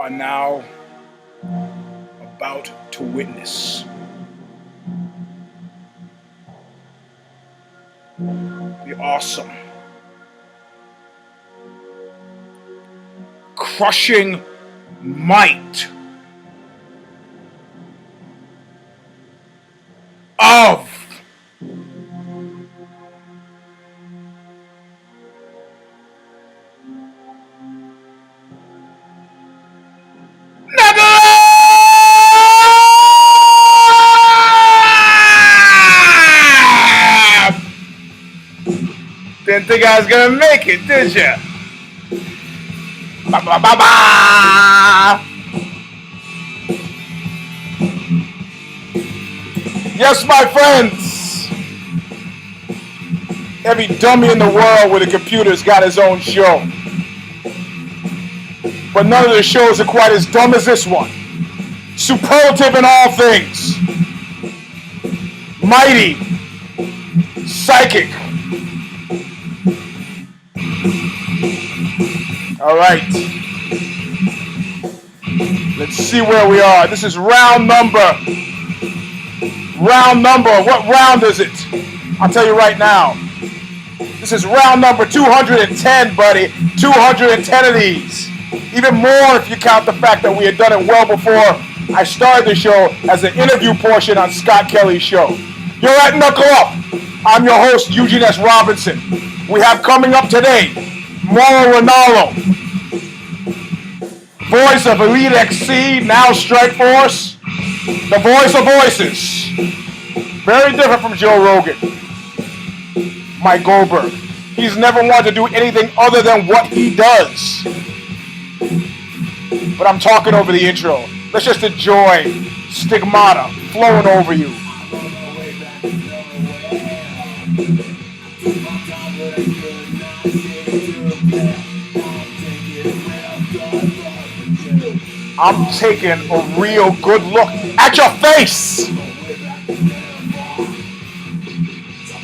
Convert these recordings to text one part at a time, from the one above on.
are now about to witness. The awesome, crushing might of Didn't think I was gonna make it, did ya? Ba ba ba ba! Yes, my friends. Every dummy in the world with a computer's got his own show. But none of the shows are quite as dumb as this one. Superlative in all things. Mighty. Psychic. All right. Let's see where we are. This is round number. Round number. What round is it? I'll tell you right now. This is round number 210, buddy. 210 of these. Even more if you count the fact that we had done it well before I started the show as an interview portion on Scott Kelly's show. You're at Knuckle Up. I'm your host, EUGENE S. Robinson. We have coming up today, Ronaldo, voice of Elite XC, now Strike Force, the voice of voices. Very different from Joe Rogan. Mike Goldberg. He's never wanted to do anything other than what he does. But I'm talking over the intro. Let's just enjoy Stigmata flowing over you. I'm taking a real good look at your face.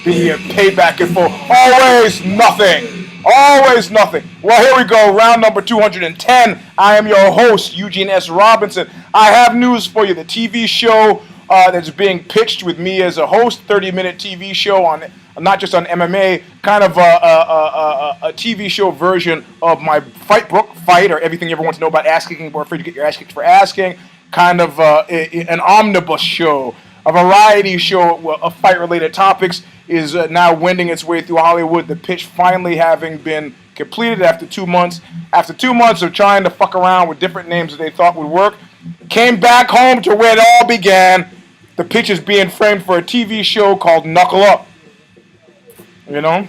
Be a payback in full. Always nothing. Always nothing. Well, here we go. Round number 210. I am your host, EUGENE S. Robinson. I have news for you. The TV show that's being pitched with me as a host, 30-minute TV show on not just on MMA, kind of a TV show version of my fight book, Fight, or Everything You Ever Want to Know About Ass Kicking, or Afraid to Get Your Ass Kicked for Asking, kind of an omnibus show, a variety show of fight-related topics, is now wending its way through Hollywood, the pitch finally having been completed after 2 months. After 2 months of trying to fuck around with different names that they thought would work, came back home to where it all began. The pitch is being framed for a TV show called Knuckle Up. You know?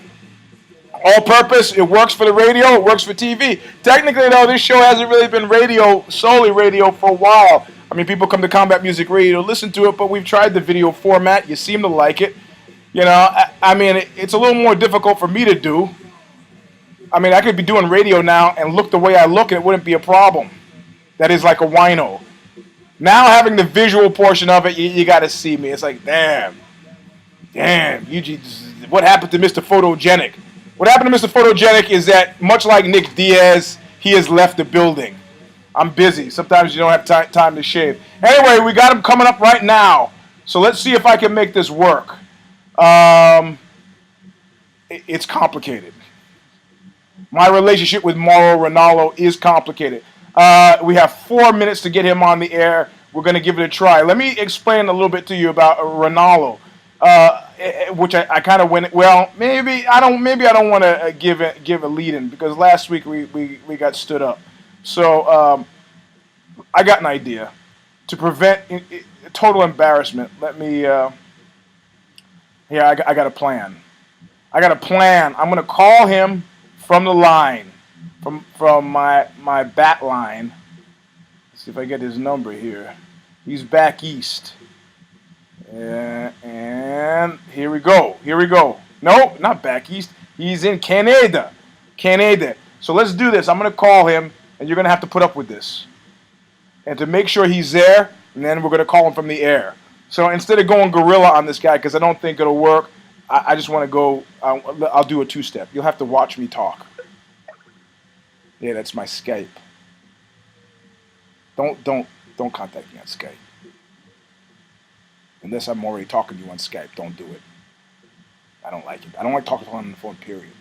All purpose, it works for the radio, it works for TV. Technically, though, this show hasn't really been radio, solely radio, for a while. I mean, people come to Combat Music Radio to listen to it, but we've tried the video format. You seem to like it. You know, I mean, it's a little more difficult for me to do. I mean, I could be doing radio now and look the way I look, and it wouldn't be a problem. That is like a wino. Now having the visual portion of it, you got to see me. It's like, damn, Eugene, what happened to Mr. Photogenic? What happened to Mr. Photogenic is that, much like NICK DIAZ, he has left the building. I'm busy. Sometimes you don't have time to shave. Anyway, we got him coming up right now. So let's see if I can make this work. It's complicated. My relationship with Mauro Ronaldo is complicated. We have 4 minutes to get him on the air. We're going to give it a try. Let me explain a little bit to you about Ronaldo, which I kind of went. Well, maybe I don't want to give a lead in, because last week we got stood up. So I got an idea to prevent total embarrassment. Let me. I got a plan. I'm going to call him from the line, from my bat line. Let's see if I get his number here. He's back east. And here we go. No, not back east. He's in Canada. So let's do this. I'm going to call him, and you're going to have to put up with this. And to make sure he's there, and then we're going to call him from the air. So instead of going gorilla on this guy, because I don't think it'll work, I just want to go, I'll do a two-step. You'll have to watch me talk. Yeah, that's my Skype. Don't contact me on Skype. Unless I'm already talking to you on Skype, don't do it. I don't like it. I don't like talking on the phone, period.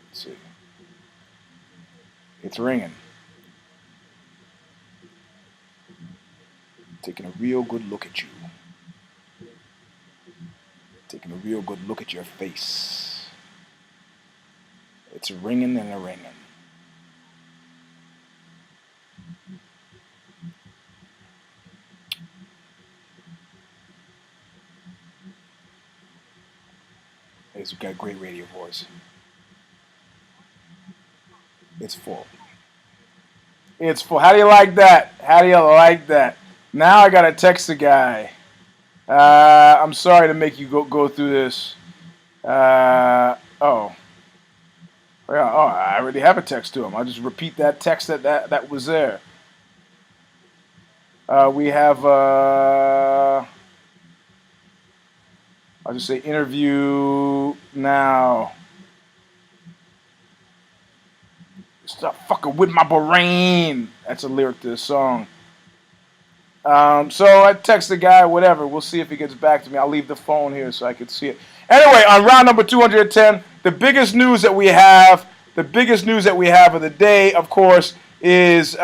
Let's see. It's ringing. Taking a real good look at you. Taking a real good look at your face. It's ringing and a ringing. He's got a great radio voice. It's full. It's full. How do you like that? How do you like that? Now I gotta text the guy. I'm sorry to make you go through this. Oh. Yeah, I already have a text to him. I'll just repeat that text that was there. We have, I'll just say interview now. Stop fucking with my brain. That's a lyric to the song. So I text the guy, whatever. We'll see if he gets back to me. I'll leave the phone here so I can see it. Anyway, on round number 210, the biggest news that we have of the day, of course, is the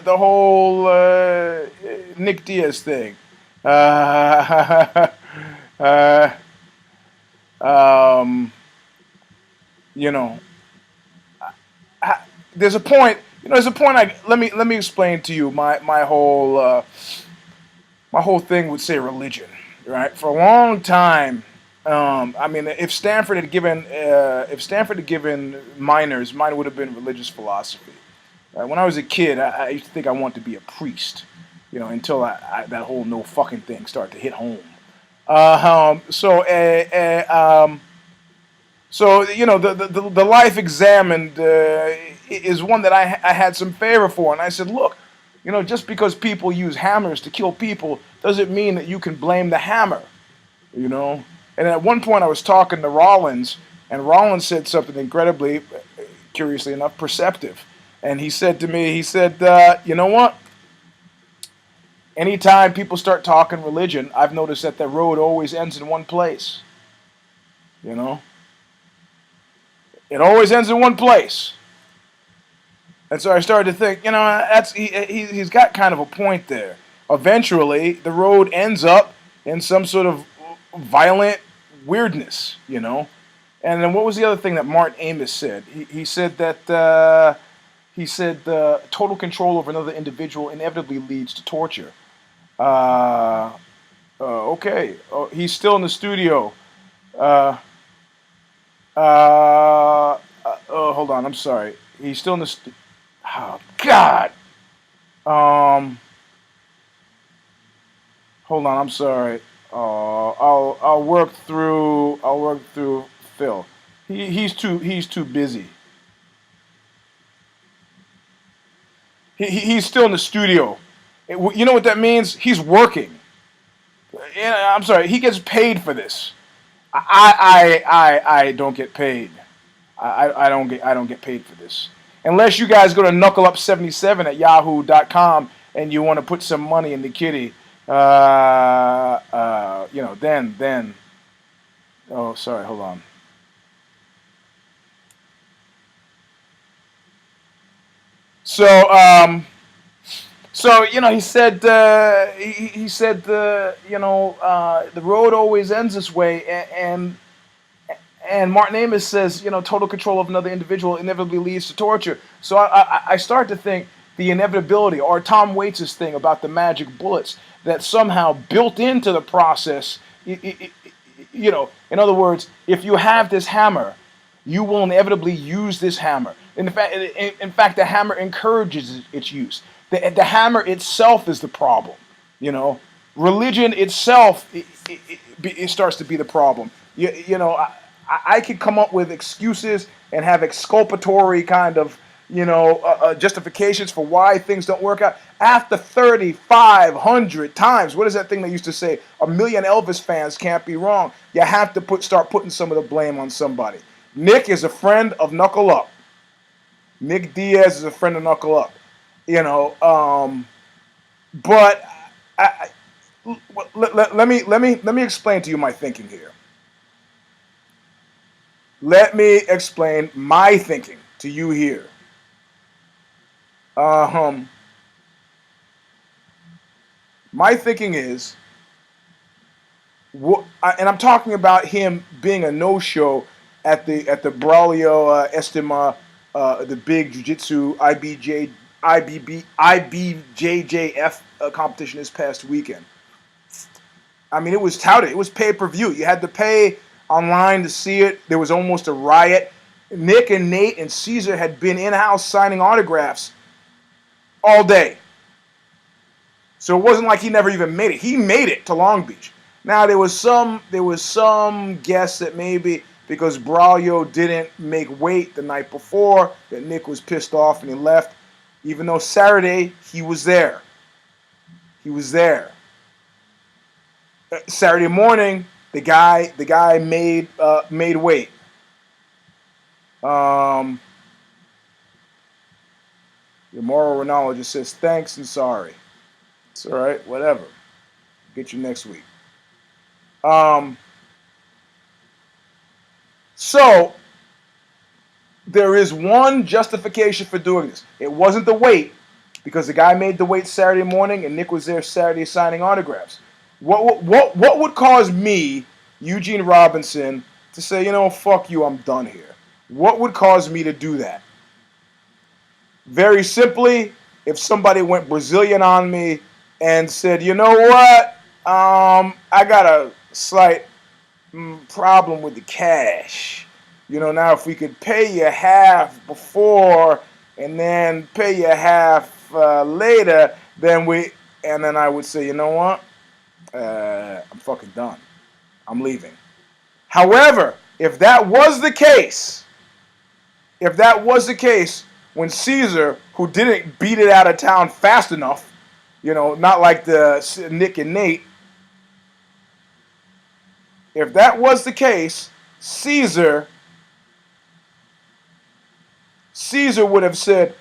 whole NICK DIAZ thing. You know, there's a point. There's a point. Let me explain to you my whole thing with, say, religion, right? For a long time, I mean, if Stanford had given minors, mine would have been religious philosophy. When I was a kid, I used to think I wanted to be a priest, until that whole no fucking thing started to hit home. So the Life Examined is one that I had some favor for, and I said, look, just because people use hammers to kill people doesn't mean that you can blame the hammer, And at one point I was talking to Rollins, and Rollins said something incredibly, curiously enough, perceptive. And he said to me, you know what? Anytime people start talking religion, I've noticed that the road always ends in one place. It always ends in one place. And so I started to think, he's got kind of a point there. Eventually, the road ends up in some sort of violent weirdness, And then what was the other thing that Martin Amos said? He said that total control over another individual inevitably leads to torture. Okay. Oh, he's still in the studio. Hold on. I'm sorry. He's still in the. Oh God. Hold on. I'm sorry. I'll work through Phil. He's too busy. He's still in the studio. You know what that means? He's working. I'm sorry. He gets paid for this. I don't get paid. I don't get paid for this. Unless you guys go to knuckleup77 at yahoo.com and you want to put some money in the kitty, then. Oh, sorry. Hold on. So he said the road always ends this way, and Martin Amos says, total control of another individual inevitably leads to torture. So I start to think the inevitability, or Tom Waits' thing about the magic bullets, that somehow built into the process, in other words, if you have this hammer, you will inevitably use this hammer. In fact, the hammer encourages its use. The hammer itself is the problem. Religion itself it starts to be the problem. I could come up with excuses and have exculpatory kind of justifications for why things don't work out. After 3,500 times, what is that thing they used to say? 1 million Elvis fans can't be wrong. You have to start putting some of the blame on somebody. Nick is a friend of Knuckle Up. Nick Diaz is a friend of Knuckle Up. But let me explain to you my thinking here. Let me explain my thinking to you here. My thinking is, and I'm talking about him being a no-show at the Braulio Estima, the big jiu-jitsu IBJJF competition this past weekend. I mean, it was touted. It was pay-per-view. You had to pay online to see it. There was almost a riot. Nick and Nate and Caesar had been in-house signing autographs all day. So it wasn't like he never even made it. He made it to Long Beach. Now there was some guess that maybe because Braulio didn't make weight the night before, that Nick was pissed off and he left. Even though Saturday he was there. He was there. Saturday morning, the guy made weight. Your moral Ronaldo just says thanks and sorry. It's all right, whatever. Get you next week. So there is one justification for doing this. It wasn't the weight, because the guy made the weight Saturday morning and Nick was there Saturday signing autographs. What would cause me, Eugene Robinson, to say, fuck you, I'm done here? What would cause me to do that? Very simply, if somebody went Brazilian on me and said, you know what, I got a slight problem with the cash. Now if we could pay you half before and then pay you half later, then I would say, you know what, I'm fucking done. I'm leaving. However, if that was the case, when Caesar, who didn't beat it out of town fast enough, not like the Nick and Nate, if that was the case, Caesar would have said,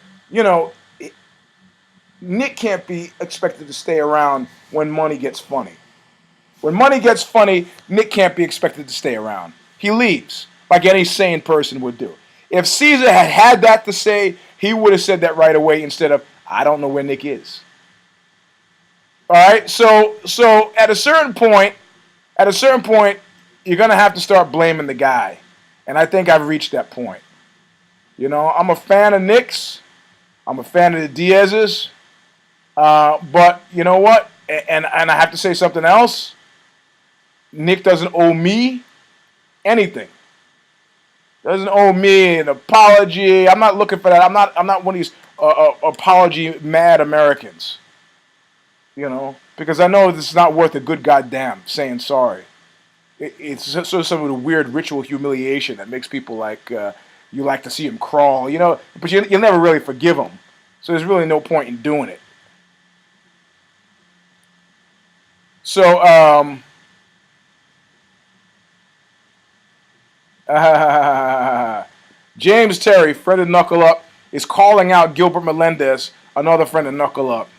Nick can't be expected to stay around when money gets funny. When money gets funny, Nick can't be expected to stay around. He leaves, like any sane person would do. If Caesar had that to say, he would have said that right away instead of, I don't know where Nick is. All right, so at a certain point, you're going to have to start blaming the guy. And I think I've reached that point. I'm a fan of Nick's. I'm a fan of the Diaz's. But you know what? And I have to say something else. Nick doesn't owe me anything. Doesn't owe me an apology. I'm not looking for that. I'm not one of these apology mad Americans. Because I know this is not worth a good goddamn saying sorry. It's sort of some of the weird ritual humiliation that makes people like you like to see him crawl. But you'll never really forgive him. So there's really no point in doing it. So James Terry, friend of Knuckle Up, is calling out Gilbert Melendez, another friend of Knuckle Up.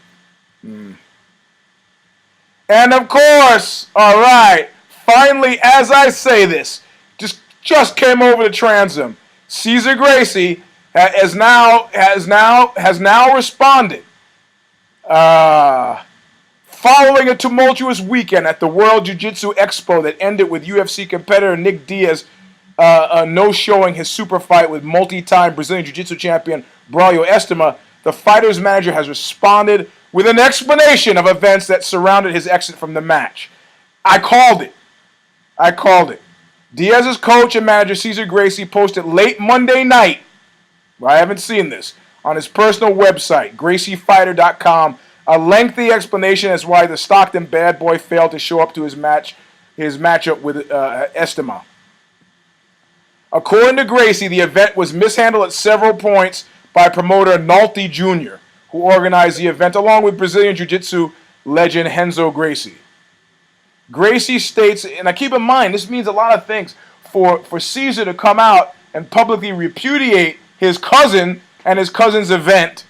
And of course, all right, finally, as I say this, just came over the transom. Cesar Gracie has now responded. Following a tumultuous weekend at the World Jiu-Jitsu Expo that ended with UFC competitor Nick Diaz no-showing his super fight with multi-time Brazilian Jiu-Jitsu champion Braulio Estima, the fighter's manager has responded with an explanation of events that surrounded his exit from the match. I called it. Diaz's coach and manager Cesar Gracie posted late Monday night, I haven't seen this, on his personal website, GracieFighter.com, a lengthy explanation as why the Stockton bad boy failed to show up to his matchup with Estima. According to Gracie, the event was mishandled at several points by promoter Nolte Jr., who organized the event along with Brazilian Jiu-Jitsu legend Renzo Gracie. Gracie states, and now keep in mind, this means a lot of things, for Caesar to come out and publicly repudiate his cousin and his cousin's event.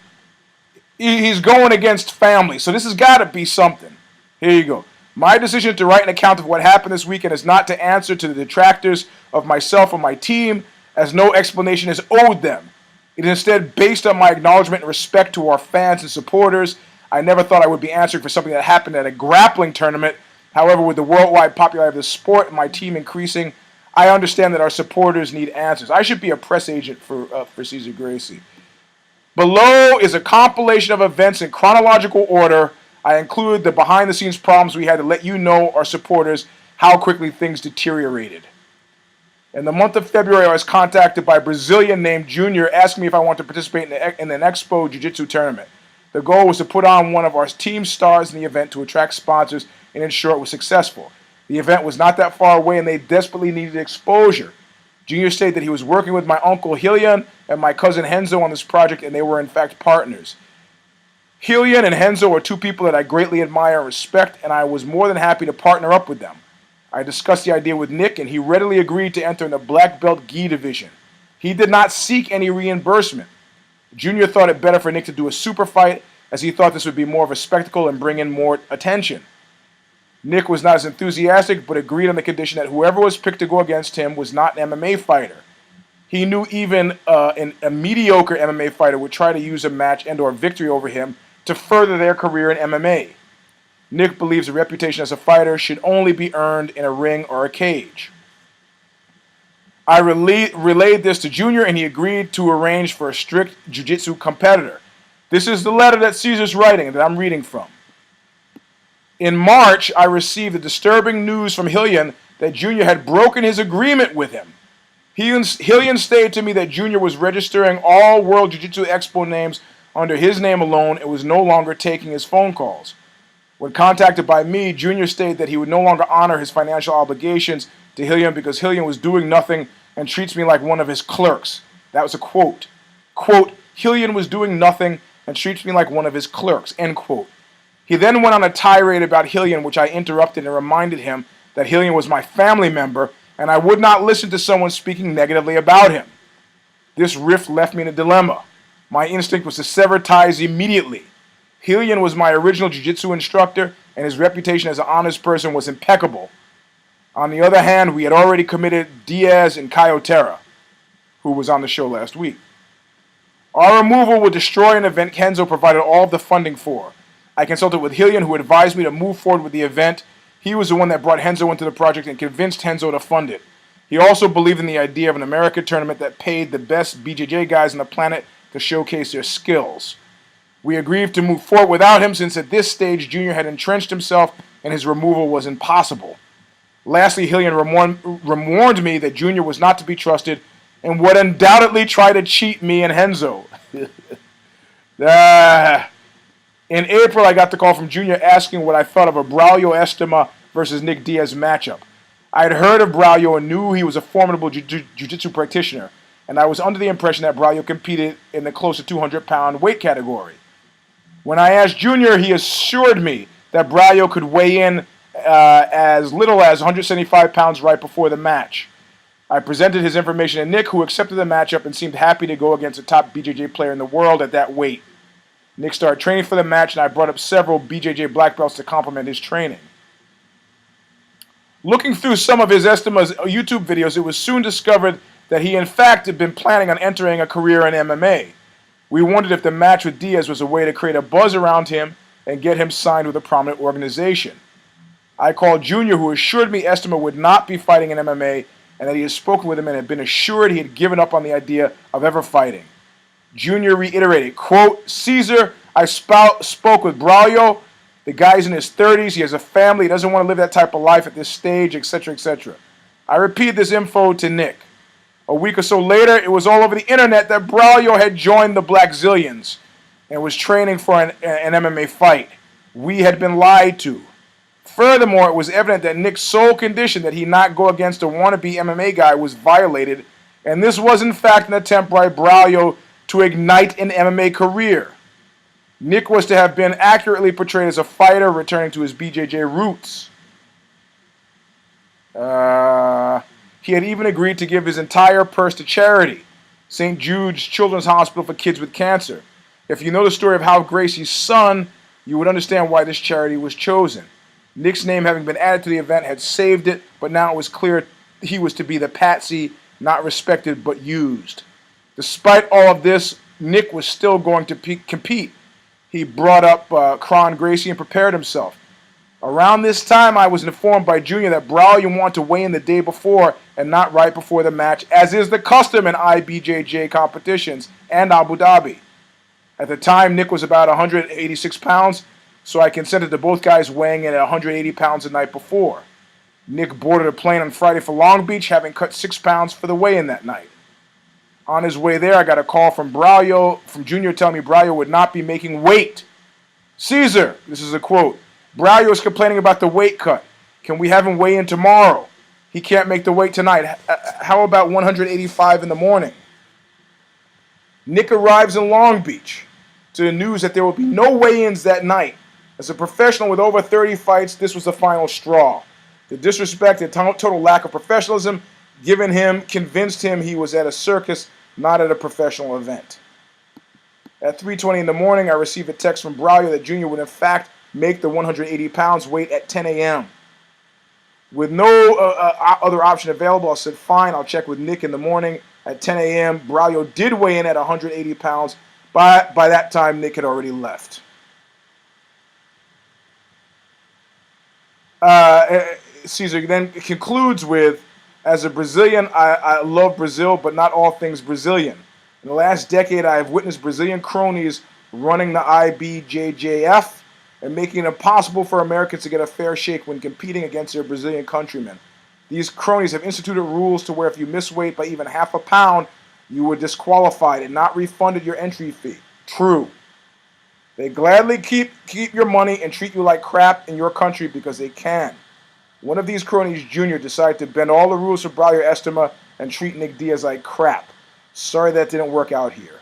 He's going against family. So this has got to be something. Here you go. My decision to write an account of what happened this weekend is not to answer to the detractors of myself or my team, as no explanation is owed them. It is instead based on my acknowledgement and respect to our fans and supporters. I never thought I would be answering for something that happened at a grappling tournament. However, with the worldwide popularity of the sport and my team increasing, I understand that our supporters need answers. I should be a press agent for Cesar Gracie. Below is a compilation of events in chronological order. I included the behind-the-scenes problems we had to let you know, our supporters, how quickly things deteriorated. In the month of February, I was contacted by a Brazilian named Junior asking me if I want to participate in an Expo Jiu-Jitsu tournament. The goal was to put on one of our team stars in the event to attract sponsors and ensure it was successful. The event was not that far away and they desperately needed exposure. Junior stated that he was working with my uncle Hillian and my cousin Henzo on this project, and they were in fact partners. Hillian and Henzo are two people that I greatly admire and respect, and I was more than happy to partner up with them. I discussed the idea with Nick, and he readily agreed to enter in the black belt gi division. He did not seek any reimbursement. Junior thought it better for Nick to do a super fight, as he thought this would be more of a spectacle and bring in more attention. Nick was not as enthusiastic, but agreed on the condition that whoever was picked to go against him was not an MMA fighter. He knew even a mediocre MMA fighter would try to use a match and or victory over him to further their career in MMA. Nick believes a reputation as a fighter should only be earned in a ring or a cage. I relayed this to Junior, and he agreed to arrange for a strict jiu-jitsu competitor. This is the letter that Caesar's writing that I'm reading from. In March, I received the disturbing news from Hillian that Junior had broken his agreement with him. Hillian stated to me that Junior was registering all World Jiu-Jitsu Expo names under his name alone and was no longer taking his phone calls. When contacted by me, Junior stated that he would no longer honor his financial obligations to Hillian because Hillian was doing nothing and treats me like one of his clerks. That was a quote. Quote, Hillian was doing nothing and treats me like one of his clerks, end quote. He then went on a tirade about Hillian, which I interrupted and reminded him that Hillian was my family member and I would not listen to someone speaking negatively about him. This rift left me in a dilemma. My instinct was to sever ties immediately. Hillian was my original jiu-jitsu instructor, and his reputation as an honest person was impeccable. On the other hand, we had already committed Diaz and Kayotera, who was on the show last week. Our removal would destroy an event Kenzo provided all of the funding for. I consulted with Hillian, who advised me to move forward with the event. He was the one that brought Henzo into the project and convinced Henzo to fund it. He also believed in the idea of an American tournament that paid the best BJJ guys on the planet to showcase their skills. We agreed to move forward without him since at this stage Junior had entrenched himself and his removal was impossible. Lastly, Hillian warned me that Junior was not to be trusted and would undoubtedly try to cheat me and Henzo. In April, I got the call from Junior asking what I thought of a Braulio Estima versus NICK DIAZ matchup. I had heard of Braulio and knew he was a formidable jiu-jitsu practitioner, and I was under the impression that Braulio competed in the close to 200-pound weight category. When I asked Junior, he assured me that Braulio could weigh in as little as 175 pounds right before the match. I presented his information to Nick, who accepted the matchup and seemed happy to go against a top BJJ player in the world at that weight. Nick started training for the match, and I brought up several BJJ black belts to complement his training. Looking through some of his Estima's YouTube videos, it was soon discovered that he in fact had been planning on entering a career in MMA. We wondered if the match with Diaz was a way to create a buzz around him and get him signed with a prominent organization. I called Junior, who assured me Estima would not be fighting in MMA and that he had spoken with him and had been assured he had given up on the idea of ever fighting. Junior reiterated, quote, Caesar, I spoke with Braulio. The guy's in his 30s. He has a family. He doesn't want to live that type of life at this stage, etc., etc. I repeated this info to Nick. A week or so later, it was all over the internet that Braulio had joined the Black Zillions and was training for an MMA fight. We had been lied to. Furthermore, it was evident that Nick's sole condition that he not go against a wannabe MMA guy was violated, and this was in fact an attempt by Braulio to ignite an MMA career. Nick was to have been accurately portrayed as a fighter returning to his BJJ roots. He had even agreed to give his entire purse to charity. St. Jude's Children's Hospital for Kids with Cancer. If you know the story of Hal Gracie's son, you would understand why this charity was chosen. Nick's name, having been added to the event, had saved it, but now it was clear he was to be the patsy, not respected but used. Despite all of this, Nick was still going to compete. He brought up Kron Gracie and prepared himself. Around this time, I was informed by Junior that Braulio wanted to weigh in the day before and not right before the match, as is the custom in IBJJ competitions and Abu Dhabi. At the time, Nick was about 186 pounds, so I consented to both guys weighing in at 180 pounds the night before. Nick boarded a plane on Friday for Long Beach, having cut 6 pounds for the weigh-in that night. On his way there, I got a call from Junior telling me Braulio would not be making weight. Caesar, this is a quote, Braulio is complaining about the weight cut. Can we have him weigh in tomorrow? He can't make the weight tonight. How about 185 in the morning? Nick arrives in Long Beach to the news that there will be no weigh-ins that night. As a professional with over 30 fights, this was the final straw. The disrespect and total lack of professionalism given him convinced him he was at a circus, not at a professional event. At 3:20 in the morning, I received a text from Braulio that Junior would in fact make the 180 pounds weight at 10 a.m. With no other option available, I said, fine, I'll check with Nick in the morning. At 10 a.m., Braulio did weigh in at 180 pounds. By that time, Nick had already left. Caesar then concludes with, as a Brazilian, I love Brazil, but not all things Brazilian. In the last decade, I have witnessed Brazilian cronies running the IBJJF and making it impossible for Americans to get a fair shake when competing against their Brazilian countrymen. These cronies have instituted rules to where if you miss weight by even half a pound, you were disqualified and not refunded your entry fee. True. They gladly keep your money and treat you like crap in your country because they can. One of these cronies, Junior, decided to bend all the rules for Braulio Estima and treat Nick Diaz like crap. Sorry that didn't work out here.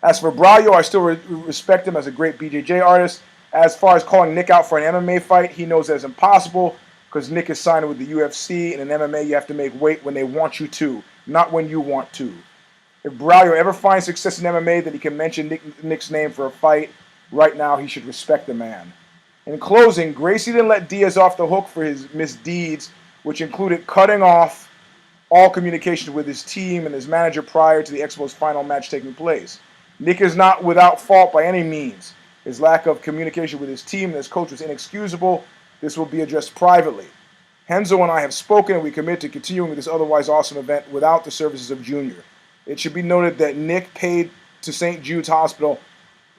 As for Braulio, I still respect him as a great BJJ artist. As far as calling Nick out for an MMA fight, he knows that's impossible because Nick is signed with the UFC, and in MMA you have to make weight when they want you to, not when you want to. If Braulio ever finds success in MMA that he can mention Nick's name for a fight, right now he should respect the man. In closing, Gracie didn't let Diaz off the hook for his misdeeds, which included cutting off all communication with his team and his manager prior to the Expo's final match taking place. Nick is not without fault by any means. His lack of communication with his team and his coach was inexcusable. This will be addressed privately. Henzo and I have spoken, and we commit to continuing with this otherwise awesome event without the services of Junior. It should be noted that Nick paid to St. Jude's Hospital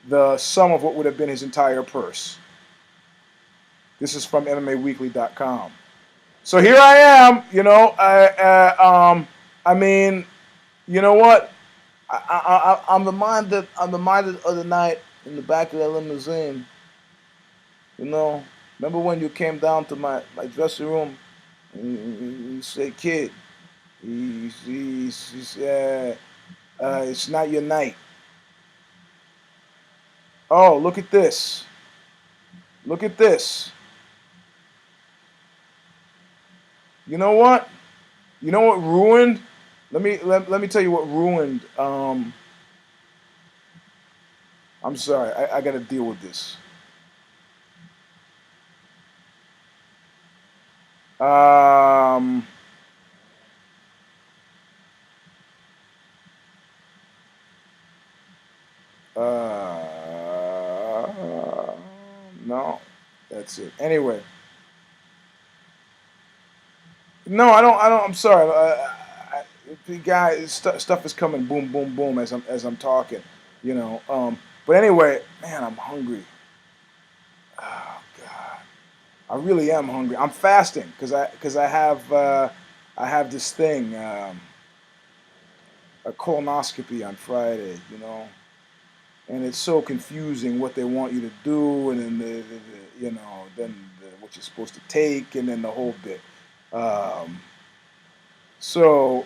the sum of what would have been his entire purse. This is from MMAweekly.com. So here I am, you know. I mean, you know what? I'm reminded of the night in the back of that limousine. You know, remember when you came down to my dressing room and you said, "Kid, it's not your night." Oh, look at this! Look at this! You know what? You know what ruined? Let me tell you what ruined. I'm sorry, I got to deal with this. No, that's it. Anyway. No, I don't. I'm sorry. The guy, stuff is coming boom, boom, boom as I'm talking, you know. But anyway, man, I'm hungry. Oh God, I really am hungry. I'm fasting because I have this thing, a colonoscopy on Friday, you know, and it's so confusing what they want you to do, and then what you're supposed to take, and then the whole bit. So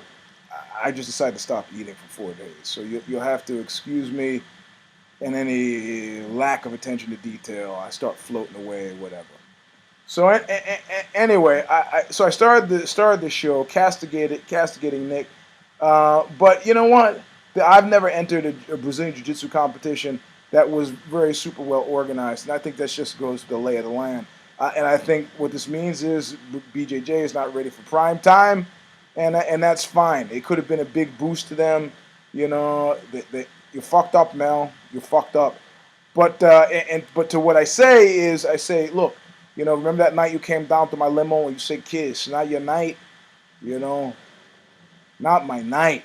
I just decided to stop eating for 4 days. So you'll have to excuse me and any lack of attention to detail. I start floating away, whatever. So anyway, I started the show castigating Nick But you know what? I've never entered a Brazilian Jiu-Jitsu competition that was very super well organized, and I think that just goes to the lay of the land. And I think what this means is BJJ is not ready for prime time, and that's fine. It could have been a big boost to them. You know, you fucked up, Mel. You fucked up. But to what I say is, I say, look, you know, remember that night you came down to my limo and you said, "Kiss, not your night." You know, not my night.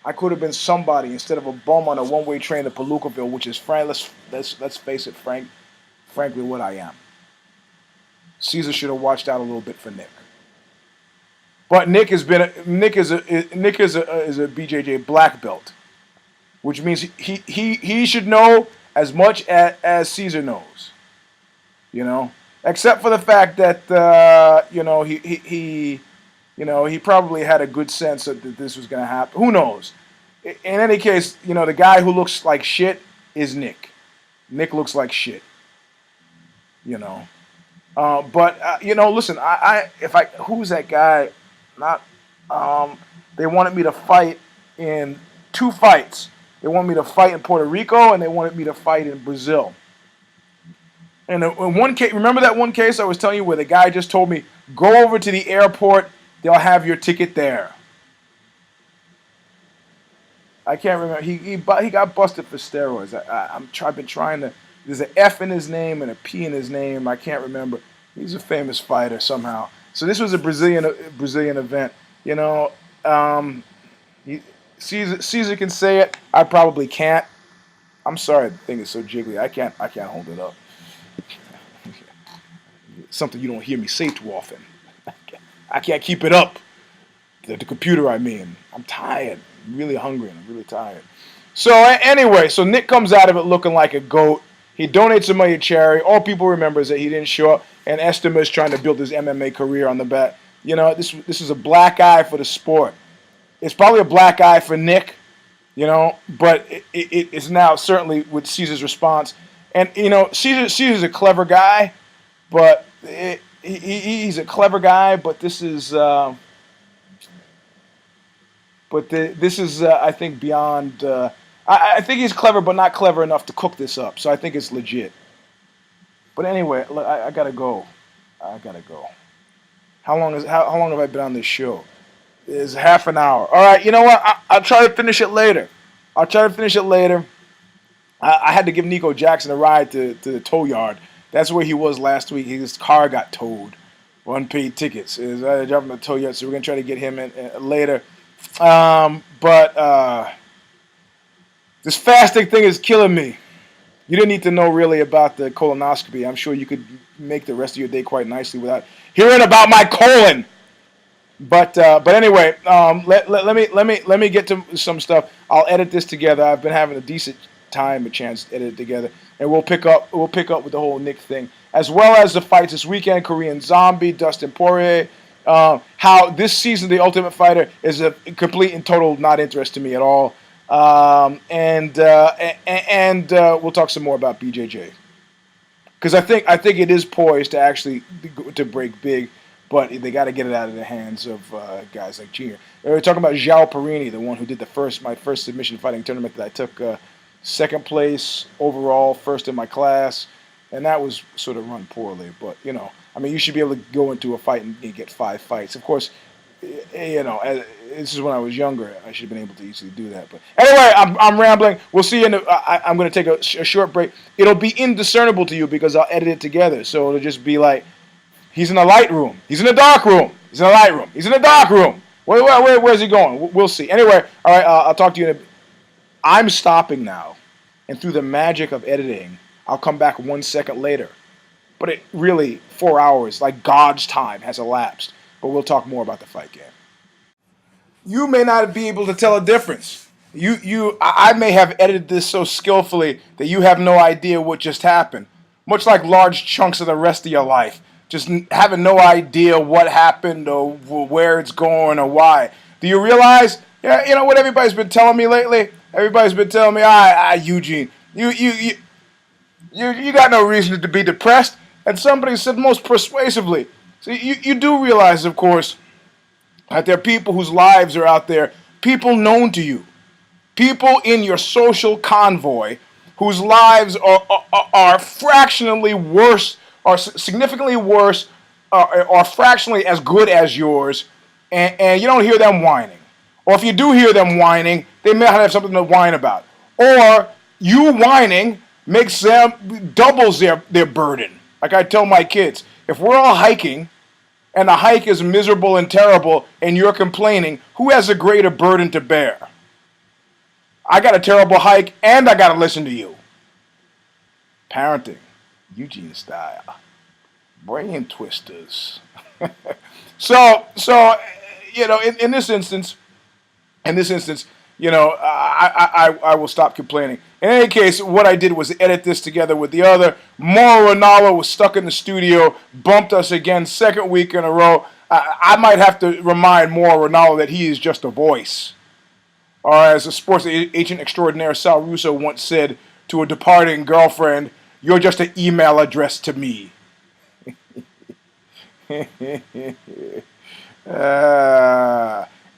I could have been somebody instead of a bum on a one-way train to Palookaville, which is, frank. Let's face it, frankly, what I am. Caesar should have watched out a little bit for Nick. But Nick is a BJJ black belt, which means he should know as much as Caesar knows. You know, except for the fact that you know he probably had a good sense that this was going to happen. Who knows? In any case, you know, the guy who looks like shit is Nick. Nick looks like shit. You know. But you know, listen, who's that guy? Not they wanted me to fight in 2 fights. They wanted me to fight in Puerto Rico and they wanted me to fight in Brazil. And in one case, remember that one case I was telling you where the guy just told me, go over to the airport, they'll have your ticket there. I can't remember. He got busted for steroids. I've been trying to. There's an F in his name and a P in his name. I can't remember. He's a famous fighter somehow. So this was a Brazilian event. You know, Caesar can say it. I probably can't. I'm sorry. The thing is so jiggly. I can't hold it up. Something you don't hear me say too often. I can't keep it up. The computer, I mean. I'm tired. I'm really hungry and I'm really tired. So anyway, so Nick comes out of it looking like a goat. He donates some money to charity. All people remember is that he didn't show up. And Estima is trying to build his MMA career on the back. You know, this is a black eye for the sport. It's probably a black eye for Nick, you know, but it's now certainly with Caesar's response. And, you know, Caesar's a clever guy, but he's a clever guy, but this is... this is, I think, beyond... I think he's clever, but not clever enough to cook this up. So I think it's legit. But anyway, look, I gotta go. How long have I been on this show? It's half an hour. All right, you know what? I'll try to finish it later. I had to give Nico Jackson a ride to the tow yard. That's where he was last week. His car got towed. Unpaid tickets. I had to drive him to the tow yard, so we're gonna try to get him in later. But this fasting thing is killing me. You didn't need to know really about the colonoscopy. I'm sure you could make the rest of your day quite nicely without hearing about my colon. But anyway, let me get to some stuff. I'll edit this together. I've been having a chance to edit it together, and we'll pick up with the whole Nick thing, as well as the fights this weekend: Korean Zombie, Dustin Poirier. How this season The Ultimate Fighter is a complete and total not interest to me at all. And we'll talk some more about BJJ, because I think it is poised to actually to break big, but they got to get it out of the hands of guys like Junior. We're talking about João Perini, the one who did my first submission fighting tournament that I took second place overall, first in my class, and that was sort of run poorly. But you know, I mean, you should be able to go into a fight and get 5 fights. Of course, you know, this is when I was younger. I should have been able to easily do that. But anyway, I'm rambling. We'll see you I'm going to take a short break. It'll be indiscernible to you because I'll edit it together. So it'll just be like, he's in a light room. He's in a dark room. He's in a light room. He's in a dark room. Where's he going? We'll see. Anyway, all right, I'll talk to you in a... I'm stopping now. And through the magic of editing, I'll come back 1 second later. But it really, 4 hours, like God's time, has elapsed. But we'll talk more about the fight game. You may not be able to tell a difference. I may have edited this so skillfully that you have no idea what just happened. Much like large chunks of the rest of your life. Just having no idea what happened or where it's going or why. Do you realize? Yeah, you know what everybody's been telling me lately? Everybody's been telling me, Eugene, you got no reason to be depressed. And somebody said most persuasively, so you do realize, of course, that there are people whose lives are out there, people known to you, people in your social convoy whose lives are fractionally worse, are significantly worse, are fractionally as good as yours, and you don't hear them whining. Or if you do hear them whining, they may have something to whine about. Or you whining makes them, doubles their burden. Like I tell my kids, if we're all hiking and the hike is miserable and terrible and you're complaining, who has a greater burden to bear? I got a terrible hike and I got to listen to you. Parenting, Eugene style, brain twisters. So in this instance, I will stop complaining. In any case, what I did was edit this together with the other. Mauro Ranallo was stuck in the studio, bumped us again, second week in a row. I might have to remind Mauro Ranallo that he is just a voice. Or as a sports agent extraordinaire Sal Russo once said to a departing girlfriend, "You're just an email address to me."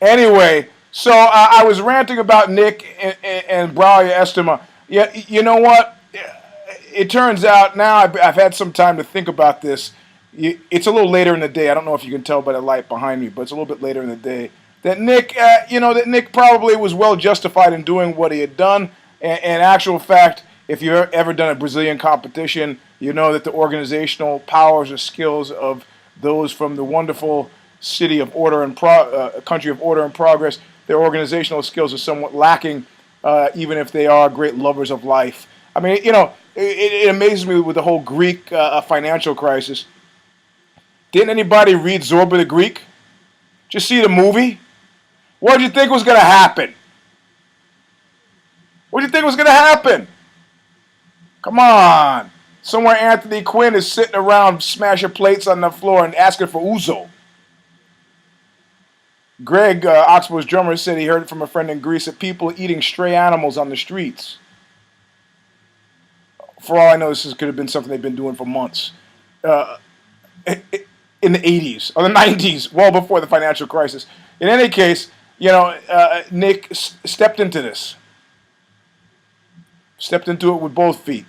Anyway, so I was ranting about Nick and Braulio Estima. Yeah, you know what? It turns out now I've had some time to think about this. It's a little later in the day. I don't know if you can tell by the light behind me, but it's a little bit later in the day. That Nick probably was well justified in doing what he had done. In actual fact, if you've ever done a Brazilian competition, you know that the organizational powers or skills of those from the wonderful city of order and country of order and progress, their organizational skills are somewhat lacking, even if they are great lovers of life. I mean, it amazes me with the whole Greek financial crisis. Didn't anybody read Zorba the Greek? Just see the movie? What did you think was going to happen? What do you think was going to happen? Come on. Somewhere Anthony Quinn is sitting around smashing plates on the floor and asking for ouzo. Greg, Oxbow's drummer, said he heard from a friend in Greece that people are eating stray animals on the streets. For all I know, this could have been something they've been doing for months. In the 80s or the 90s, well before the financial crisis. In any case, Nick stepped into this. Stepped into it with both feet.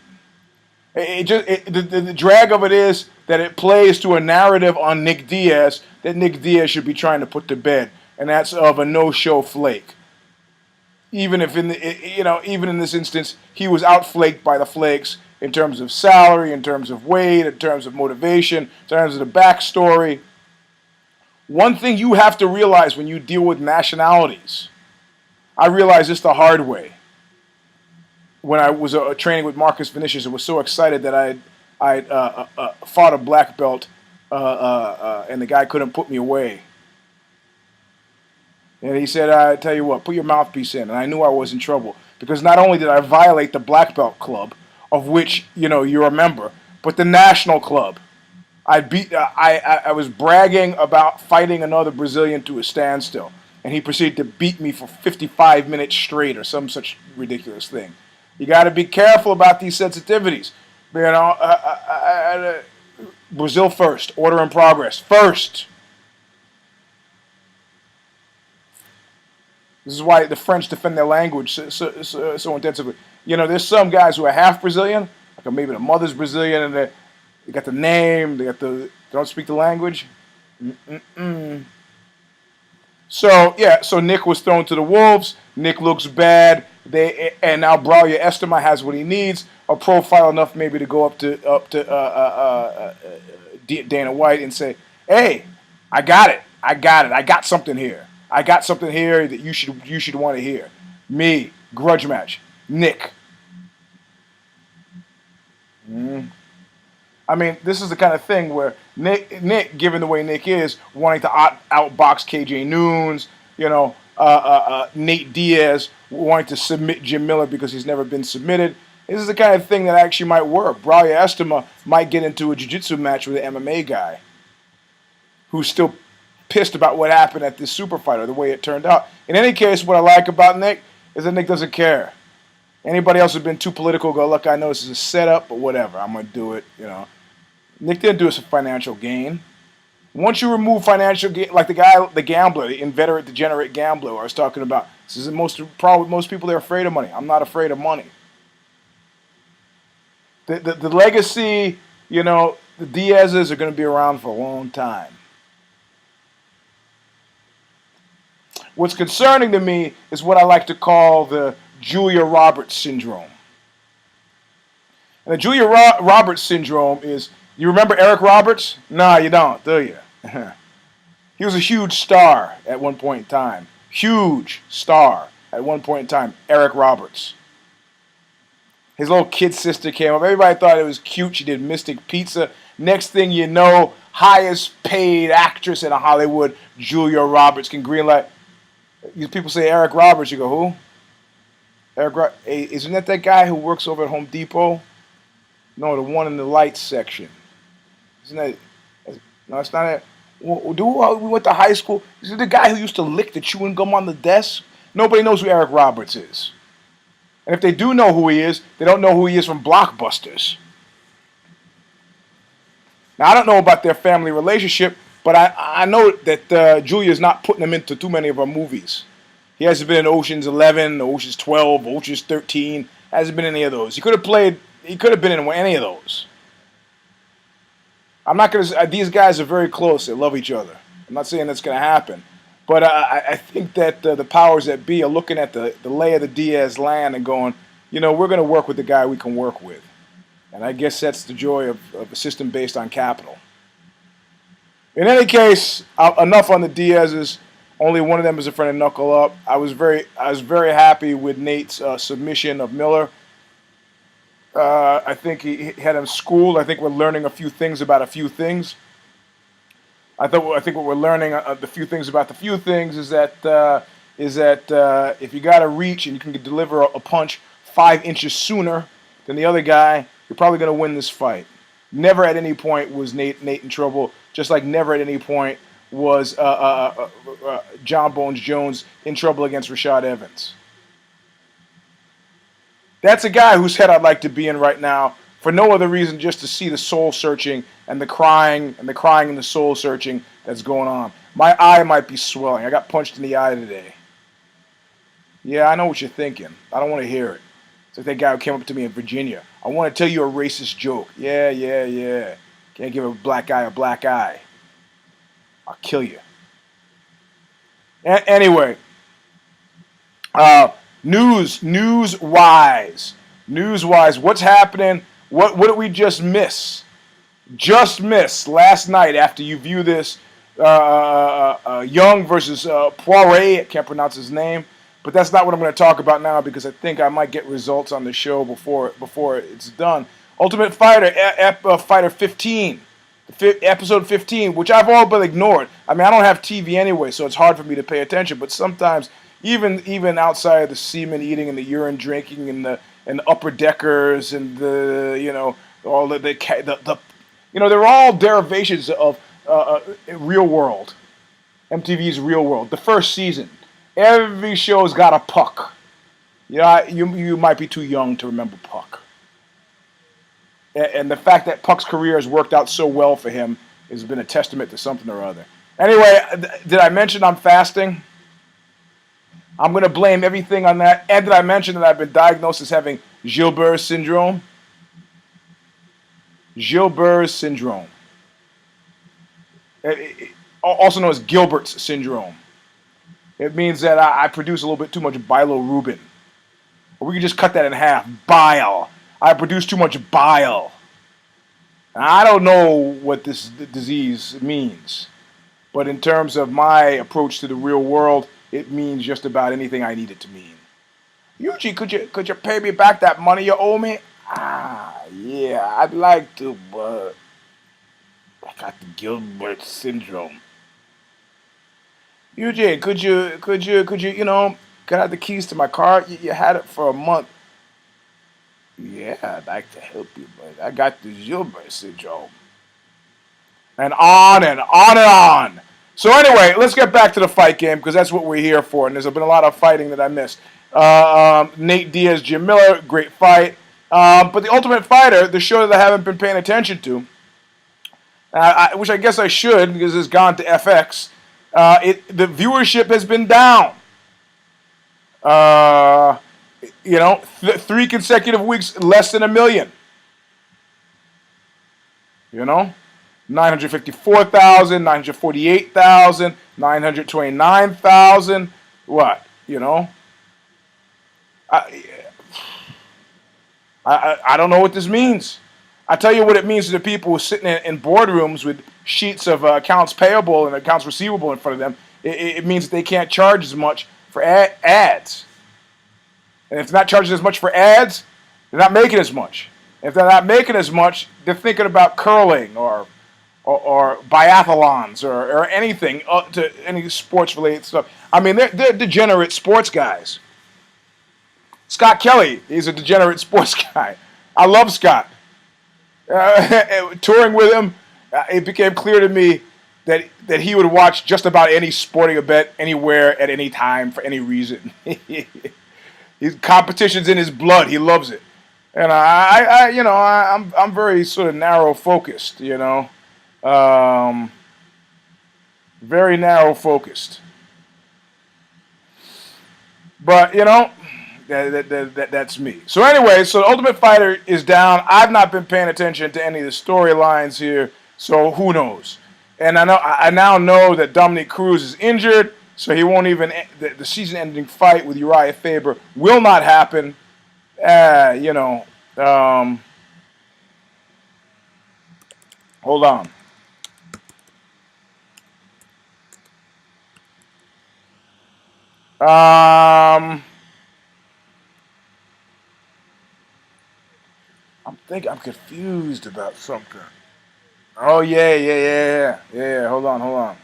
The drag of it is that it plays to a narrative on Nick Diaz that Nick Diaz should be trying to put to bed, and that's of a no-show flake. Even if even in this instance, he was outflaked by the flakes in terms of salary, in terms of weight, in terms of motivation, in terms of the backstory. One thing you have to realize when you deal with nationalities, I realized this the hard way. When I was training with Marcus Vinicius, I was so excited that I fought a black belt, and the guy couldn't put me away. And he said, "I tell you what, put your mouthpiece in." And I knew I was in trouble because not only did I violate the black belt club, of which you're a member, but the national club. I was bragging about fighting another Brazilian to a standstill, and he proceeded to beat me for 55 minutes straight or some such ridiculous thing. You got to be careful about these sensitivities. Brazil first, order and progress first. This is why the French defend their language so intensively. There's some guys who are half Brazilian, like maybe the mother's Brazilian, and they got the name, they don't speak the language. So Nick was thrown to the wolves. Nick looks bad. And now Braulio Estima has what he needs, a profile enough maybe to go up to Dana White and say, "Hey, I got it. I got something here. I got something here that you should want to hear. Me, grudge match, Nick." I mean, this is the kind of thing where Nick, given the way Nick is, wanting to outbox KJ Noons, Nate Diaz wanting to submit Jim Miller because he's never been submitted. This is the kind of thing that actually might work. Braulio Estima might get into a jiu-jitsu match with an MMA guy who's still pissed about what happened at this super fight or the way it turned out. In any case, what I like about Nick is that Nick doesn't care. Anybody else who's been too political go, "Look, I know this is a setup, but whatever, I'm going to do it." Nick didn't do it for financial gain. Once you remove financial, like the guy, the gambler, the inveterate, degenerate gambler I was talking about, this is most people, they're afraid of money. I'm not afraid of money. The legacy, you know, the Diazes are going to be around for a long time. What's concerning to me is what I like to call the Julia Roberts syndrome. And the Julia Roberts syndrome is, you remember Eric Roberts? Nah, you don't, do you? He was a huge star at one point in time. Huge star at one point in time, Eric Roberts. His little kid sister came up. Everybody thought it was cute. She did Mystic Pizza. Next thing you know, highest paid actress in Hollywood, Julia Roberts, can greenlight. People say Eric Roberts. You go, who? Hey, isn't that guy who works over at Home Depot? No, the one in the lights section. Isn't that? No, it's not it. We went to high school. Is it the guy who used to lick the chewing gum on the desk? Nobody knows who Eric Roberts is. And if they do know who he is, they don't know who he is from Blockbusters. Now, I don't know about their family relationship, but I know that Julia's not putting him into too many of her movies. He hasn't been in Ocean's 11, Ocean's 12, Ocean's 13. Hasn't been in any of those. He could have been in any of those. I'm not going to. These guys are very close. They love each other. I'm not saying that's going to happen, but I think that the powers that be are looking at the lay of the Diaz land and going, you know, we're going to work with the guy we can work with, and I guess that's the joy of a system based on capital. In any case, enough on the Diazes. Only one of them is a friend of Knuckle Up. I was very happy with Nate's submission of Miller. I think he had him schooled. I think we're learning a few things about a few things. I think what we're learning the few things about the few things is that if you got to reach and you can deliver a punch 5 inches sooner than the other guy, you're probably going to win this fight. Never at any point was Nate in trouble, just like never at any point was John Bones Jones in trouble against Rashad Evans. That's a guy whose head I'd like to be in right now for no other reason just to see the soul searching and the crying and the soul searching that's going on. My eye might be swelling. I got punched in the eye today. Yeah, I know what you're thinking. I don't want to hear it. It's like that guy who came up to me in Virginia. I want to tell you a racist joke. Yeah. Can't give a black guy a black eye. I'll kill you. Anyway. News-wise, what's happening? What did we just miss? Just miss last night after you view this Young versus Poirier. I can't pronounce his name, but that's not what I'm going to talk about now because I think I might get results on the show before it's done. Ultimate Fighter, Fighter 15, episode 15, which I've all but ignored. I mean, I don't have TV anyway, so it's hard for me to pay attention. But sometimes, even outside of the semen eating and the urine drinking and the upper deckers and all they're all derivations of Real World, MTV's Real World. The first season, every show's got a Puck. Yeah, you might be too young to remember Puck. And the fact that Puck's career has worked out so well for him has been a testament to something or other. Anyway, did I mention I'm fasting? I'm going to blame everything on that. And did I mention that I've been diagnosed as having Gilbert's syndrome? Gilbert's syndrome. Also known as Gilbert's syndrome. It means that I produce a little bit too much bilirubin. Or we can just cut that in half. Bile. I produce too much bile. I don't know what this disease means. But in terms of my approach to the real world, it means just about anything I need it to mean. Eugene, could you pay me back that money you owe me? Yeah, I'd like to, but I got the Gilbert syndrome. Eugene, could you, get out the keys to my car? You had it for a month. Yeah, I'd like to help you, but I got the Gilbert syndrome. And on and on and on. So anyway, let's get back to the fight game because that's what we're here for. And there's been a lot of fighting that I missed. Nate Diaz, Jim Miller, great fight. But the Ultimate Fighter, the show that I haven't been paying attention to, Which I guess I should because it's gone to FX. The viewership has been down. Uh, 3 consecutive weeks, less than a million. 954,000, 948,000, 929,000. What? I, I don't know what this means. I tell you what it means to the people who are sitting in boardrooms with sheets of accounts payable and accounts receivable in front of them. It means that they can't charge as much for ads. And if they're not charging as much for ads, they're not making as much. If they're not making as much, they're thinking about curling or biathlons or anything, to any sports related stuff. I mean, they're degenerate sports guys. Scott Kelly, he's a degenerate sports guy. I love Scott. Touring with him, it became clear to me that he would watch just about any sporting event, anywhere, at any time, for any reason. His competition's in his blood. He loves it, and I'm very sort of narrow focused. Very narrow focused. But that's me. So anyway, so Ultimate Fighter is down. I've not been paying attention to any of the storylines here, so who knows? And I now know that Dominic Cruz is injured, so he won't even. The season-ending fight with Uriah Faber will not happen. Hold on. I'm confused about something. Oh yeah. Hold on.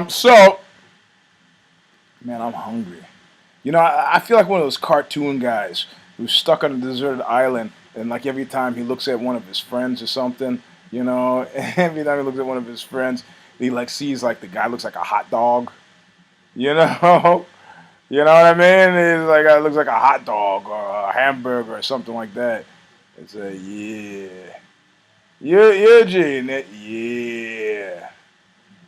So, man, I'm hungry. I feel like one of those cartoon guys who's stuck on a deserted island, and like every time he looks at one of his friends or something, every time he looks at one of his friends, he like sees like the guy looks like a hot dog, you know, you know what I mean? It's like it looks like a hot dog or a hamburger or something like that. It's a Eugene, yeah.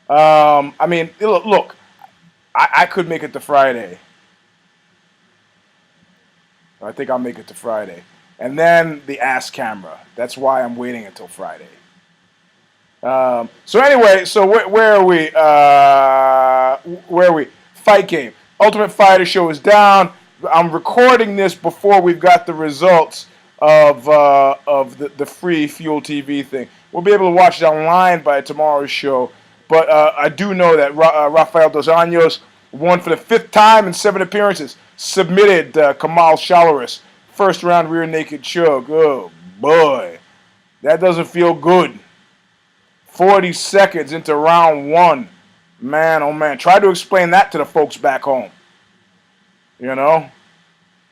I mean, look, I could make it to Friday. I think I'll make it to Friday. And then the ass camera. That's why I'm waiting until Friday. So anyway, so where are we? Where are we? Fight game. Ultimate Fighter show is down. I'm recording this before we've got the results of the free Fuel TV thing. We'll be able to watch it online by tomorrow's show. But I do know that Rafael Dos Anjos won for the 5th time in 7 appearances. Submitted Kamal Shalaris. First round rear naked choke. Oh, boy. That doesn't feel good. 40 seconds into round 1. Man, oh man. Try to explain that to the folks back home.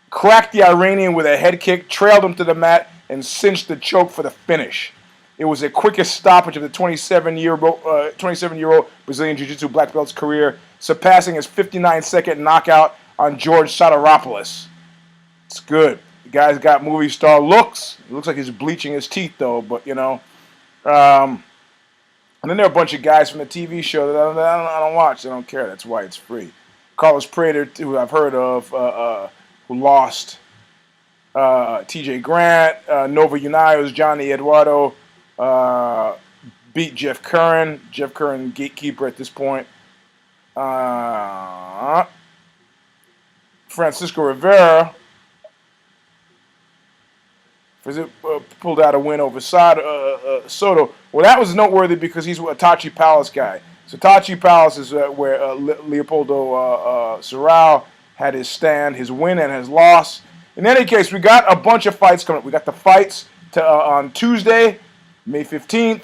Cracked the Iranian with a head kick, trailed him to the mat, and cinched the choke for the finish. It was the quickest stoppage of the 27-year-old Brazilian Jiu-Jitsu black belt's career, surpassing his 59-second knockout on George Sotiropoulos. It's good. The guy's got movie star looks. It looks like he's bleaching his teeth, though, but, and then there are a bunch of guys from the TV show that I don't watch. I don't care. That's why it's free. Carlos Prater, who I've heard of, who lost. TJ Grant, Nova Unios, Johnny Eduardo, beat Jeff Curran. Jeff Curran, gatekeeper at this point. Francisco Rivera pulled out a win over Soto. Well, that was noteworthy because he's a Tachi Palace guy. So Tachi Palace is where Leopoldo Serral had his stand, his win and his loss. In any case, we got a bunch of fights coming up. We got the fights on Tuesday, May 15th.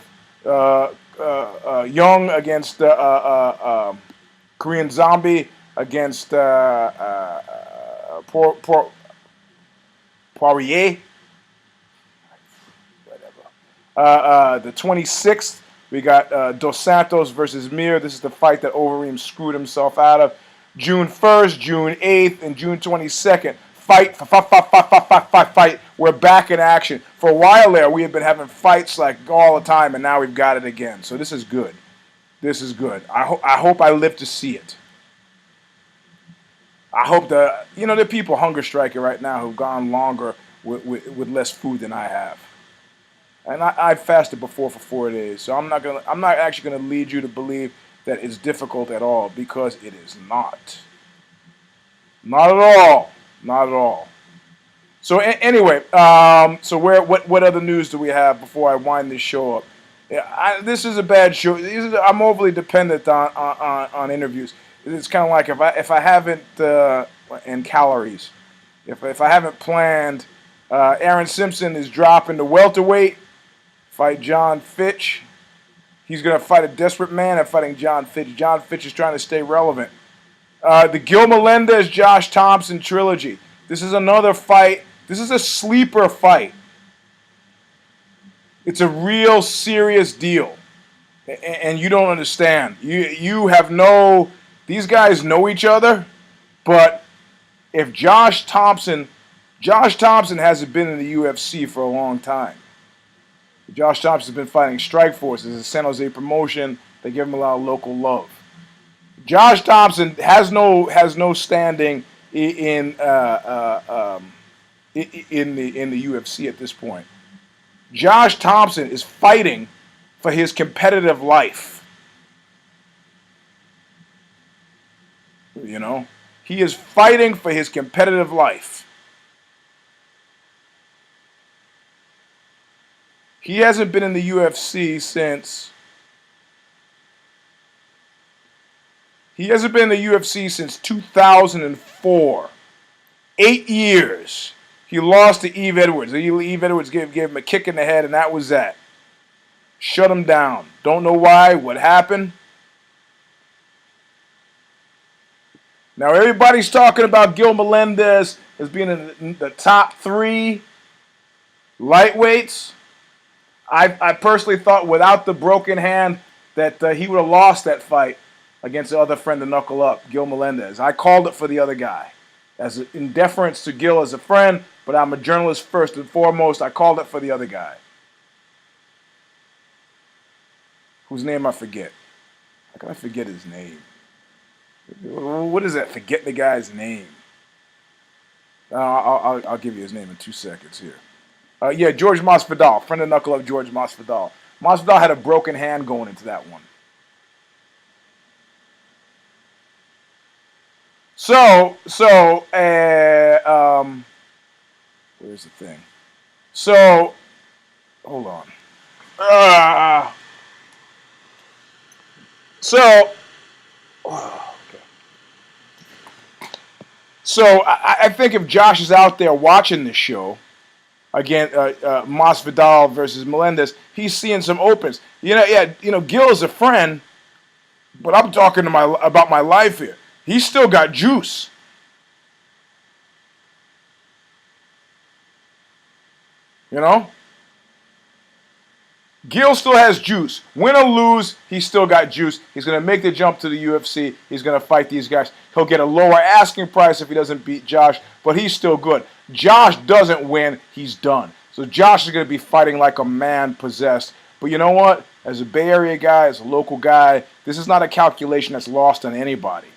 Young against Korean Zombie against Poirier. Whatever. The 26th, We got Dos Santos versus Mir. This is the fight that Overeem screwed himself out of. June 1st, June 8th, and June 22nd. Fight. We're back in action. For a while there, we had been having fights like all the time, and now we've got it again. So this is good. This is good. I hope I live to see it. I hope there are people hunger striking right now who've gone longer with less food than I have. And I fasted before for 4 days, so I'm not actually gonna lead you to believe that it's difficult at all, because it is not. Not at all. Not at all. So anyway, what other news do we have before I wind this show up? Yeah, this is a bad show. I'm overly dependent on interviews. It's kind of like if I haven't in calories, if I haven't planned, Aaron Simpson is dropping to welterweight, fight John Fitch. He's going to fight a desperate man at fighting John Fitch. John Fitch is trying to stay relevant. The Gil Melendez-Josh Thompson trilogy. This is another fight. This is a sleeper fight. It's a real serious deal. And you don't understand. You have no... These guys know each other, but if Josh Thompson hasn't been in the UFC for a long time. Josh Thompson's been fighting Strikeforce. It's a San Jose promotion. They give him a lot of local love. Josh Thompson has no standing in the UFC at this point. Josh Thompson is fighting for his competitive life. He is fighting for his competitive life. He hasn't been in the UFC since... He hasn't been in the UFC since 2004. 8 years. He lost to Eve Edwards. Eve Edwards gave him a kick in the head, and that was that. Shut him down. Don't know why. What happened? Now, everybody's talking about Gil Melendez as being in the top 3 lightweights. I personally thought without the broken hand that he would have lost that fight against the other friend to Knuckle Up, Gil Melendez. I called it for the other guy. In deference to Gil as a friend, but I'm a journalist first and foremost. I called it for the other guy. Whose name I forget. How can I forget his name? What is that? Forget the guy's name. I'll give you his name in 2 seconds here. Yeah, George Masvidal, friend of Knuckle Up, George Masvidal. Masvidal had a broken hand going into that one. Where's the thing? So, hold on. So I think if Josh is out there watching this show, again, Masvidal versus Melendez, he's seeing some opens. Gil is a friend, but I'm talking about my life here. He's still got juice. Gil still has juice. Win or lose, he's still got juice. He's going to make the jump to the UFC. He's going to fight these guys. He'll get a lower asking price if he doesn't beat Josh, but he's still good. Josh doesn't win, he's done. So Josh is going to be fighting like a man possessed. But you know what? As a Bay Area guy, as a local guy, this is not a calculation that's lost on anybody.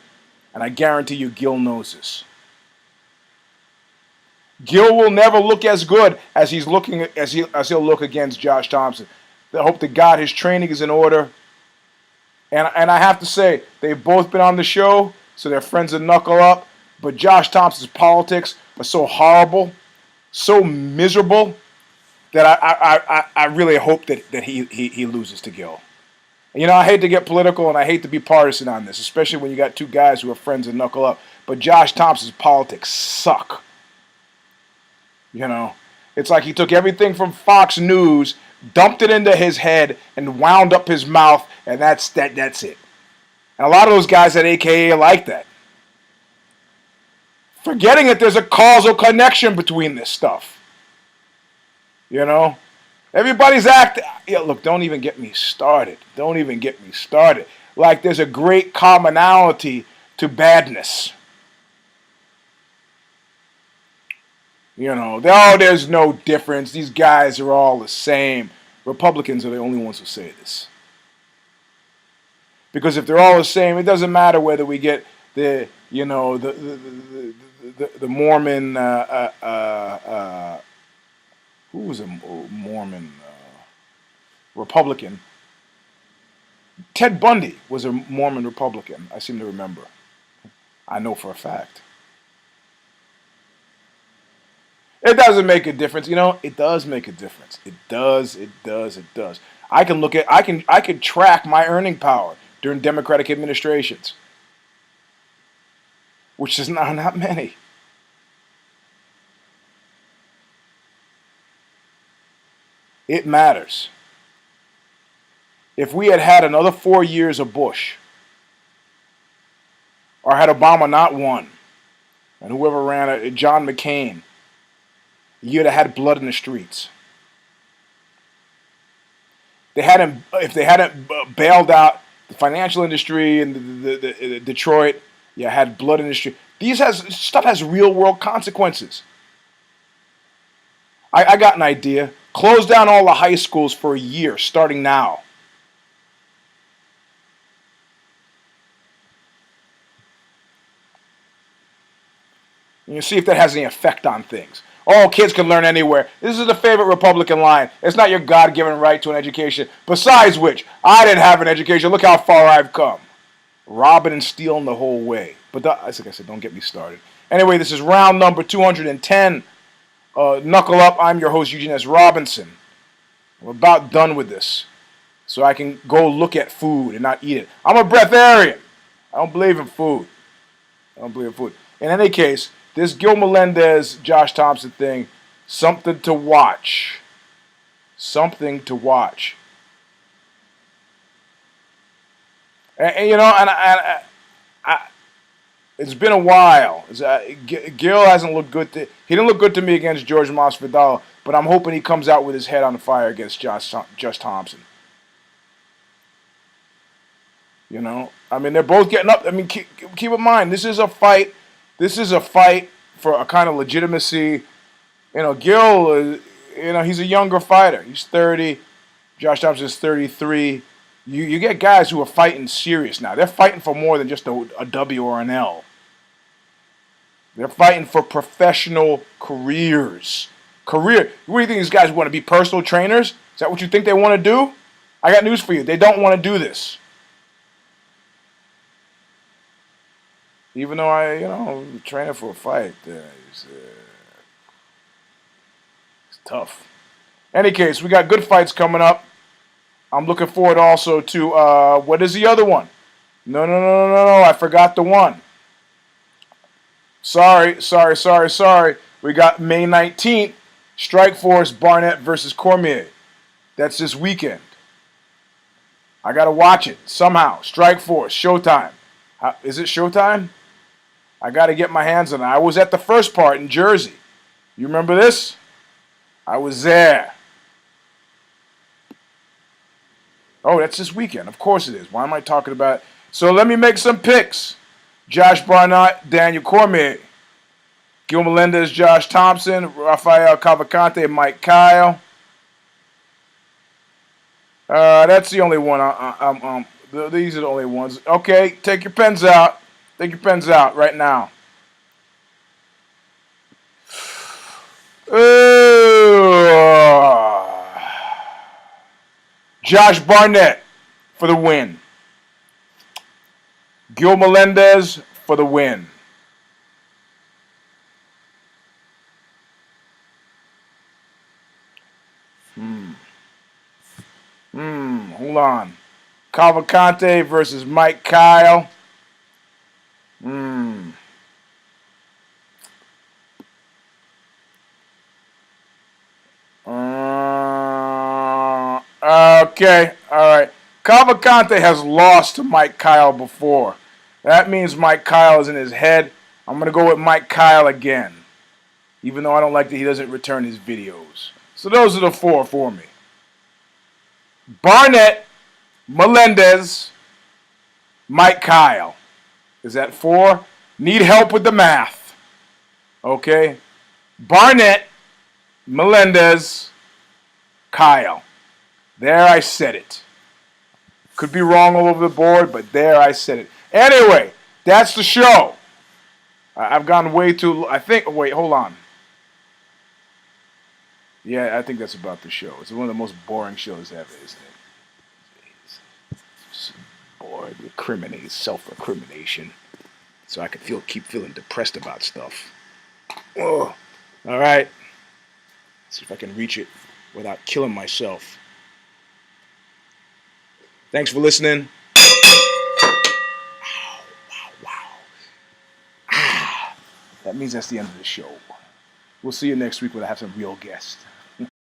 And I guarantee you Gil knows this. Gil will never look as good as he'll look against Josh Thompson. I hope to God his training is in order. And I have to say, they've both been on the show, so they're friends of Knuckle Up. But Josh Thompson's politics are so horrible, so miserable, that I really hope that he loses to Gil. I hate to get political and I hate to be partisan on this, especially when you got 2 guys who are friends of Knuckle Up. But Josh Thompson's politics suck. It's like he took everything from Fox News, dumped it into his head, and wound up his mouth, and that's it. And a lot of those guys at AKA are like that. Forgetting that there's a causal connection between this stuff. Everybody's acting. Yeah, look, don't even get me started. Don't even get me started. Like there's a great commonality to badness. You know, there's no difference. These guys are all the same. Republicans are the only ones who say this. Because if they're all the same, it doesn't matter whether we get the Mormon. Who was a Mormon Republican? Ted Bundy was a Mormon Republican. I seem to remember. I know for a fact. It doesn't make a difference. You know, it does make a difference. It does. It does. It does. I can track my earning power during Democratic administrations, which is not many. It matters. If we had had another 4 years of Bush, or had Obama not won, and whoever ran it, John McCain, you'd have had blood in the streets. If they hadn't bailed out the financial industry and the Detroit, you had blood in the street. Stuff has real world consequences. I got an idea. Close down all the high schools for a year, starting now. And you see if that has any effect on things. Oh, kids can learn anywhere. This is the favorite Republican line. It's not your God-given right to an education. Besides which, I didn't have an education. Look how far I've come. Robbing and stealing the whole way. But like I said, don't get me started. Anyway, this is round number 210. Knuckle Up. I'm your host, EUGENE S. Robinson. I'm about done with this. So I can go look at food and not eat it. I'm a breatharian. I don't believe in food. In any case, this Gil Melendez, Josh Thompson thing, something to watch. Something to watch. And you know, it's been a while. Gil hasn't looked good. He didn't look good to me against George Masvidal, but I'm hoping he comes out with his head on fire against Josh Thompson. You know, I mean, they're both getting up. I mean, keep in mind, this is a fight. This is a fight for a kind of legitimacy. You know, Gil, he's a younger fighter. He's 30. Josh Thompson's 33. You get guys who are fighting serious now. They're fighting for more than just a W or an L. They're fighting for professional careers. What do you think these guys want to be personal trainers? Is that what you think they want to do? I got news for you. They don't want to do this. Even though I'm training for a fight, it's tough. Any case, we got good fights coming up. I'm looking forward also to, what is the other one? No, I forgot the one. Sorry. We got May 19th, Strikeforce Barnett versus Cormier. That's this weekend. I got to watch it somehow. Strikeforce, Showtime. Is it Showtime? I got to get my hands on it. I was at the first part in Jersey. You remember this? I was there. Oh, that's this weekend. Of course it is. Why am I talking about it? So let me make some picks. Josh Barnett, Daniel Cormier. Gil Melendez, Josh Thompson. Rafael Cavalcante, Mike Kyle. That's the only one. These are the only ones. Okay, take your pens out. Take your pens out right now. Josh Barnett for the win. Gil Melendez for the win. Hold on. Cavalcante versus Mike Kyle. Okay, all right. Cavalcante has lost to Mike Kyle before. That means Mike Kyle is in his head. I'm going to go with Mike Kyle again, even though I don't like that he doesn't return his videos. So those are the four for me. Barnett, Melendez, Mike Kyle. Is that 4? Need help with the math. Okay. Barnett, Melendez, Kyle. There I said it. Could be wrong all over the board, but there I said it. Anyway, that's the show. I've gone way too... Wait, hold on. Yeah, I think that's about the show. It's one of the most boring shows ever, isn't it? It's bored, self-recrimination. So I can keep feeling depressed about stuff. Oh, all right. See if I can reach it without killing myself. Thanks for listening. Wow. That means that's the end of the show. We'll see you next week when I have some real guests.